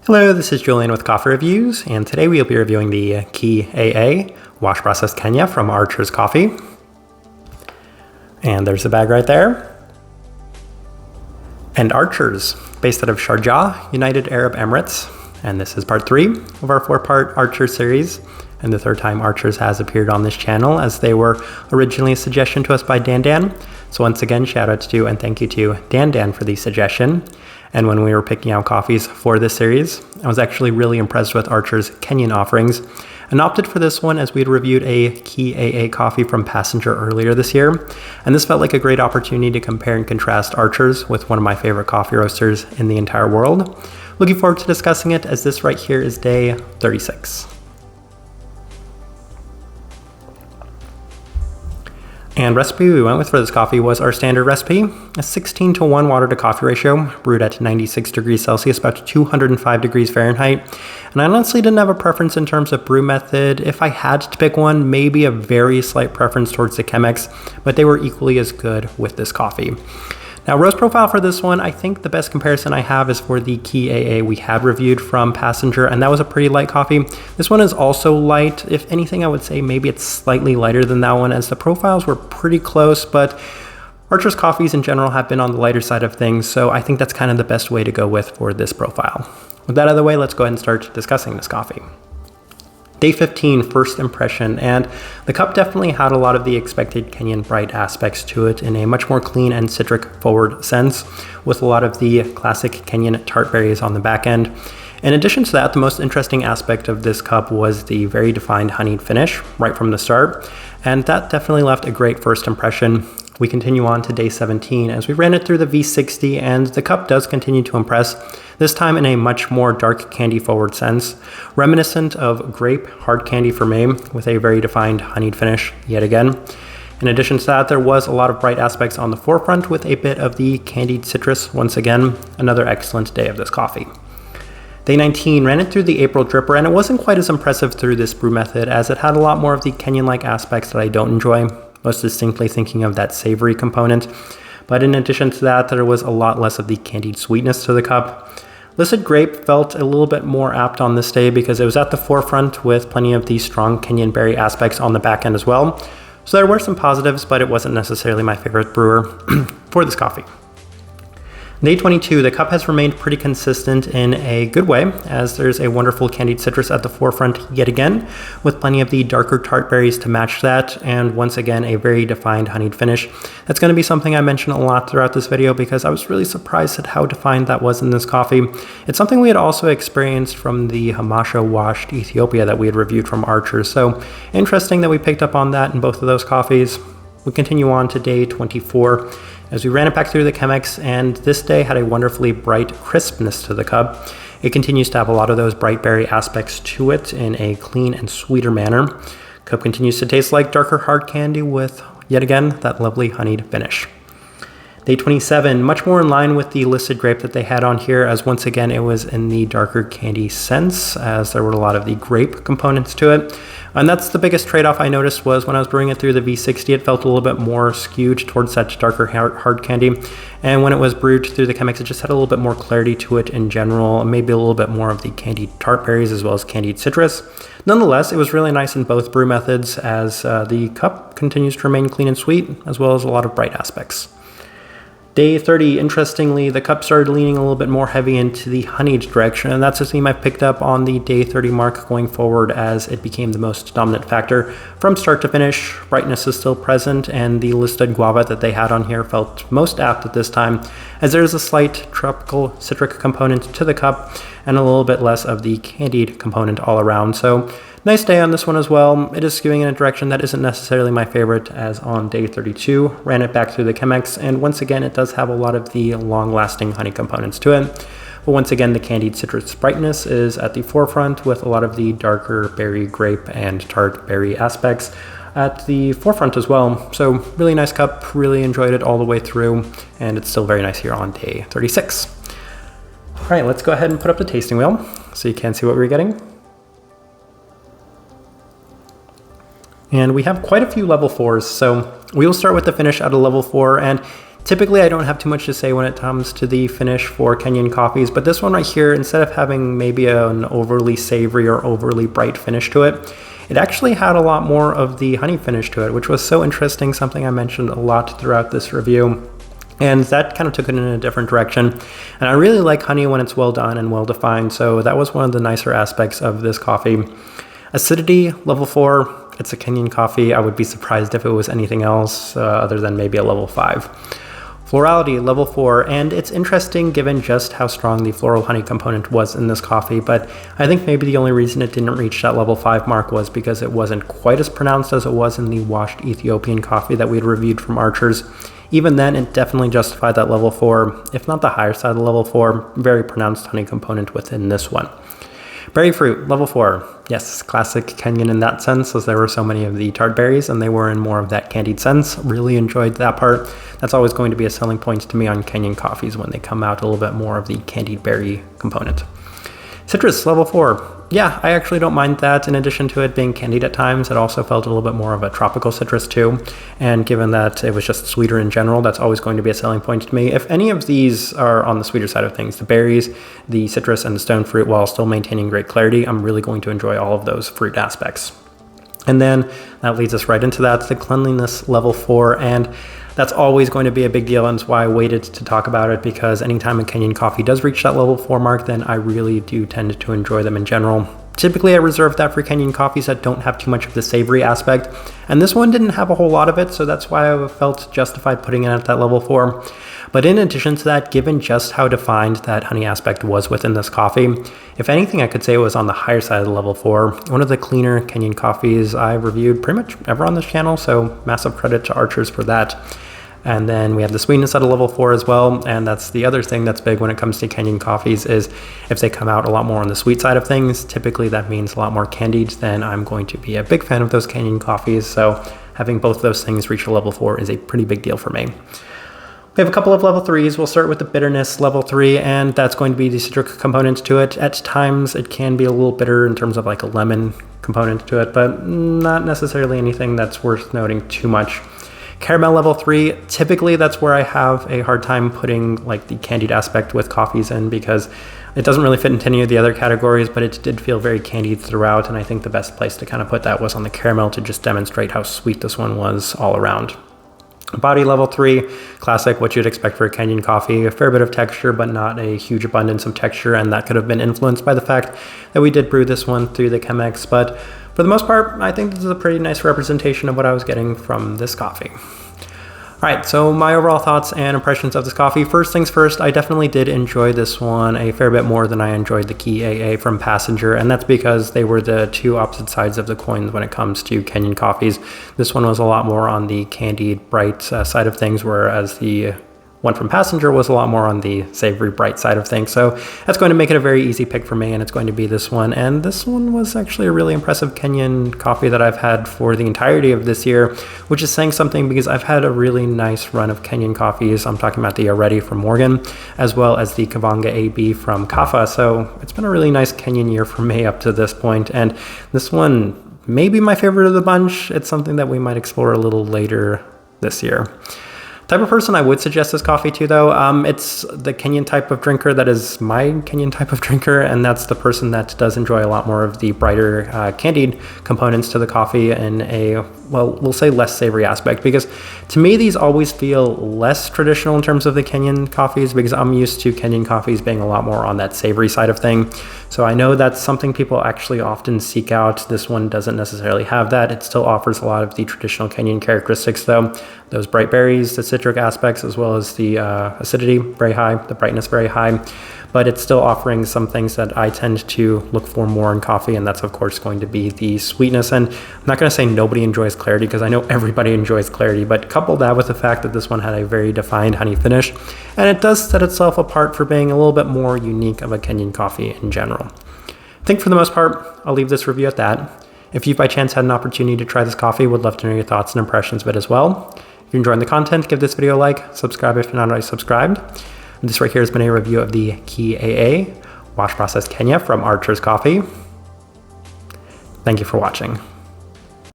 Hello, this is Julian with Coffee Reviews, and today we'll be reviewing the Key AA Wash Process Kenya from Archer's Coffee. And there's the bag right there. And Archer's, based out of Sharjah, United Arab Emirates. And this is part 3 of our 4-part Archer series, and the 3rd time Archer's has appeared on this channel, as they were originally a suggestion to us by Dan. So once again, shout out to and thank you to Dan for the suggestion. And when we were picking out coffees for this series, I was actually really impressed with Archer's Kenyan offerings and opted for this one as we had reviewed a Key AA coffee from Passenger earlier this year. And this felt like a great opportunity to compare and contrast Archer's with one of my favorite coffee roasters in the entire world. Looking forward to discussing it, as this right here is day 36. And recipe we went with for this coffee was our standard recipe, a 16:1 water to coffee ratio, brewed at 96 degrees Celsius, about 205 degrees Fahrenheit. And I honestly didn't have a preference in terms of brew method. If I had to pick one, maybe a very slight preference towards the Chemex, but they were equally as good with this coffee. Now, roast profile for this one, I think the best comparison I have is for the Key AA we had reviewed from Passenger, and that was a pretty light coffee. This one is also light. If anything, I would say maybe it's slightly lighter than that one, as the profiles were pretty close, but Archer's coffees in general have been on the lighter side of things, so I think that's kind of the best way to go with for this profile. With that out of the way, let's go ahead and start discussing this coffee. Day 15, first impression, and the cup definitely had a lot of the expected Kenyan bright aspects to it in a much more clean and citric forward sense, with a lot of the classic Kenyan tart berries on the back end. In addition to that, the most interesting aspect of this cup was the very defined honeyed finish right from the start, and that definitely left a great first impression. We continue on to day 17 as we ran it through the V60, and the cup does continue to impress, this time in a much more dark candy forward sense, reminiscent of grape hard candy for me, with a very defined honeyed finish yet again. In addition to that, there was a lot of bright aspects on the forefront with a bit of the candied citrus once again. Another excellent day of this coffee. Day 19, ran it through the April dripper, and it wasn't quite as impressive through this brew method, as it had a lot more of the Kenyan-like aspects that I don't enjoy, most distinctly thinking of that savory component. But in addition to that, there was a lot less of the candied sweetness to the cup. Listed grape felt a little bit more apt on this day because it was at the forefront with plenty of the strong Kenyan berry aspects on the back end as well. So there were some positives, but it wasn't necessarily my favorite brewer for this coffee. Day 22, the cup has remained pretty consistent in a good way, as there's a wonderful candied citrus at the forefront yet again, with plenty of the darker tart berries to match that, and once again a very defined honeyed finish. That's going to be something I mention a lot throughout this video because I was really surprised at how defined that was in this coffee. It's something we had also experienced from the Hamasha washed Ethiopia that we had reviewed from Archer, so interesting that we picked up on that in both of those coffees. We continue on to day 24 as we ran it back through the Chemex, and this day had a wonderfully bright crispness to the cup. It continues to have a lot of those bright berry aspects to it in a clean and sweeter manner. Cup continues to taste like darker hard candy with, yet again, that lovely honeyed finish. Day 27, much more in line with the listed grape that they had on here, as once again it was in the darker candy sense, as there were a lot of the grape components to it. And that's the biggest trade-off I noticed, was when I was brewing it through the V60, it felt a little bit more skewed towards that darker hard candy. And when it was brewed through the Chemex, it just had a little bit more clarity to it in general, maybe a little bit more of the candied tart berries as well as candied citrus. Nonetheless, it was really nice in both brew methods, as the cup continues to remain clean and sweet, as well as a lot of bright aspects. Day 30, interestingly, the cup started leaning a little bit more heavy into the honeyed direction, and that's a theme I've picked up on the day 30 mark going forward, as it became the most dominant factor from start to finish. Brightness is still present, and the listed guava that they had on here felt most apt at this time, as there's a slight tropical citric component to the cup and a little bit less of the candied component all around. So nice day on this one as well. It is skewing in a direction that isn't necessarily my favorite, as on day 32, ran it back through the Chemex, and once again it does have a lot of the long-lasting honey components to it. But once again, the candied citrus brightness is at the forefront, with a lot of the darker berry, grape, and tart berry aspects at the forefront as well. So really nice cup, really enjoyed it all the way through, and it's still very nice here on day 36. All right, let's go ahead and put up the tasting wheel so you can see what we're getting. And we have quite a few level 4s, so we will start with the finish at a level 4, and Typically, I don't have too much to say when it comes to the finish for Kenyan coffees, but this one right here, instead of having maybe an overly savory or overly bright finish to it, it actually had a lot more of the honey finish to it, which was so interesting, something I mentioned a lot throughout this review. And that kind of took it in a different direction. And I really like honey when it's well done and well defined, so that was one of the nicer aspects of this coffee. Acidity, level 4. It's a Kenyan coffee. I would be surprised if it was anything else other than maybe a level 5. Florality, level 4, and it's interesting given just how strong the floral honey component was in this coffee, but I think maybe the only reason it didn't reach that level 5 mark was because it wasn't quite as pronounced as it was in the washed Ethiopian coffee that we had reviewed from Archer's. Even then, it definitely justified that level 4, if not the higher side of level 4, very pronounced honey component within this one. Berry fruit, level 4. Yes, classic Kenyan in that sense, as there were so many of the tart berries and they were in more of that candied sense. Really enjoyed that part. That's always going to be a selling point to me on Kenyan coffees when they come out a little bit more of the candied berry component. Citrus, level 4. Yeah, I actually don't mind that. In addition to it being candied at times, it also felt a little bit more of a tropical citrus too. And given that it was just sweeter in general, that's always going to be a selling point to me. If any of these are on the sweeter side of things, the berries, the citrus, and the stone fruit, while still maintaining great clarity, I'm really going to enjoy all of those fruit aspects. And then that leads us right into that, the cleanliness, level 4. And that's always going to be a big deal, and that's why I waited to talk about it, because anytime a Kenyan coffee does reach that level 4 mark, then I really do tend to enjoy them in general. Typically, I reserve that for Kenyan coffees that don't have too much of the savory aspect, and this one didn't have a whole lot of it, so that's why I felt justified putting it at that level 4. But in addition to that, given just how defined that honey aspect was within this coffee, if anything, I could say it was on the higher side of the level 4. One of the cleaner Kenyan coffees I've reviewed pretty much ever on this channel, so massive credit to Archer's for that. And then we have the sweetness at a level 4 as well, and that's the other thing that's big when it comes to Kenyan coffees is if they come out a lot more on the sweet side of things, typically that means a lot more candied, then I'm going to be a big fan of those Kenyan coffees, so having both those things reach a level 4 is a pretty big deal for me. We have a couple of level 3s. We'll start with the bitterness level 3, and that's going to be the citric component to it. At times, it can be a little bitter in terms of like a lemon component to it, but not necessarily anything that's worth noting too much. Caramel level 3, typically that's where I have a hard time putting like the candied aspect with coffees in, because it doesn't really fit into any of the other categories, but it did feel very candied throughout, and I think the best place to kind of put that was on the caramel to just demonstrate how sweet this one was all around. Body level 3, classic, what you'd expect for a Kenyan coffee, a fair bit of texture, but not a huge abundance of texture, and that could have been influenced by the fact that we did brew this one through the Chemex, but for the most part, I think this is a pretty nice representation of what I was getting from this coffee. All right, so my overall thoughts and impressions of this coffee. First things first, I definitely did enjoy this one a fair bit more than I enjoyed the Key AA from Passenger, and that's because they were the two opposite sides of the coin when it comes to Kenyan coffees. This one was a lot more on the candied, bright side of things, whereas the one from Passenger was a lot more on the savory, bright side of things. So that's going to make it a very easy pick for me, and it's going to be this one. And this one was actually a really impressive Kenyan coffee that I've had for the entirety of this year, which is saying something because I've had a really nice run of Kenyan coffees. I'm talking about the Already from Morgan, as well as the Kavanga AB from Kafa. So it's been a really nice Kenyan year for me up to this point. And this one may be my favorite of the bunch. It's something that we might explore a little later this year. Type of person I would suggest this coffee to, though, it's the Kenyan type of drinker that is my Kenyan type of drinker, and that's the person that does enjoy a lot more of the brighter candied components to the coffee in a, well, we'll say less savory aspect, because to me these always feel less traditional in terms of the Kenyan coffees, because I'm used to Kenyan coffees being a lot more on that savory side of thing. So I know that's something people actually often seek out. This one doesn't necessarily have that. It still offers a lot of the traditional Kenyan characteristics, though. Those bright berries, the citric aspects, as well as the acidity very high, the brightness very high, but it's still offering some things that I tend to look for more in coffee, and that's of course going to be the sweetness. And I'm not going to say nobody enjoys clarity, because I know everybody enjoys clarity, but couple that with the fact that this one had a very defined honey finish, and it does set itself apart for being a little bit more unique of a Kenyan coffee in general. I think for the most part, I'll leave this review at that. If you by chance had an opportunity to try this coffee, would love to know your thoughts and impressions of it as well. If you're enjoying the content, give this video a like, subscribe if you're not already subscribed. And this right here has been a review of the Key AA Wash Process Kenya from Archer's Coffee. Thank you for watching.